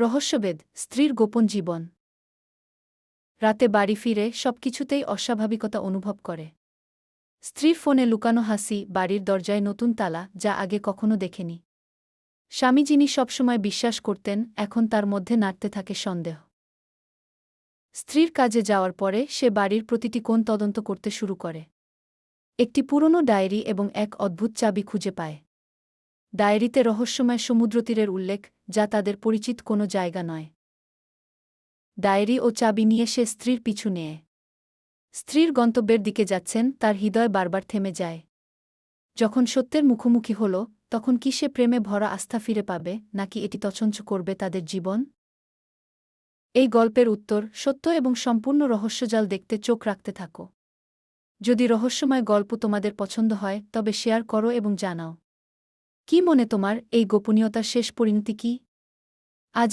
রহস্যভেদ, স্ত্রীর গোপন জীবন। রাতে বাড়ি ফিরে সবকিছুতেই অস্বাভাবিকতা অনুভব করে। স্ত্রীর ফোনে লুকানো হাসি, বাড়ির দরজায় নতুন তালা যা আগে কখনো দেখেনি। স্বামী যিনি সবসময় বিশ্বাস করতেন, এখন তার মধ্যে নাড়তে থাকে সন্দেহ। স্ত্রীর কাজে যাওয়ার পরে সে বাড়ির প্রতিটি কোণ তদন্ত করতে শুরু করে। একটি পুরনো ডায়েরি এবং এক অদ্ভুত চাবি খুঁজে পায়। ডায়েরিতে রহস্যময় সমুদ্রতীরের উল্লেখ, যা তাদের পরিচিত কোনো জায়গা নয়। ডায়েরি ও চাবি নিয়ে সে স্ত্রীর পিছু নেয়। স্ত্রীর গন্তব্যের দিকে যাচ্ছেন, তার হৃদয় বারবার থেমে যায়। যখন সত্যের মুখোমুখি হল, তখন কি সে প্রেমে ভরা আস্থা ফিরে পাবে, নাকি এটি তছনছ করবে তাদের জীবন? এই গল্পের উত্তর, সত্য এবং সম্পূর্ণ রহস্যজাল দেখতে চোখ রাখতে থাকো। যদি রহস্যময় গল্প তোমাদের পছন্দ হয় তবে শেয়ার করো এবং জানাও। কি মনে তোমার, এই গোপনীয়তার শেষ পরিণতি কি?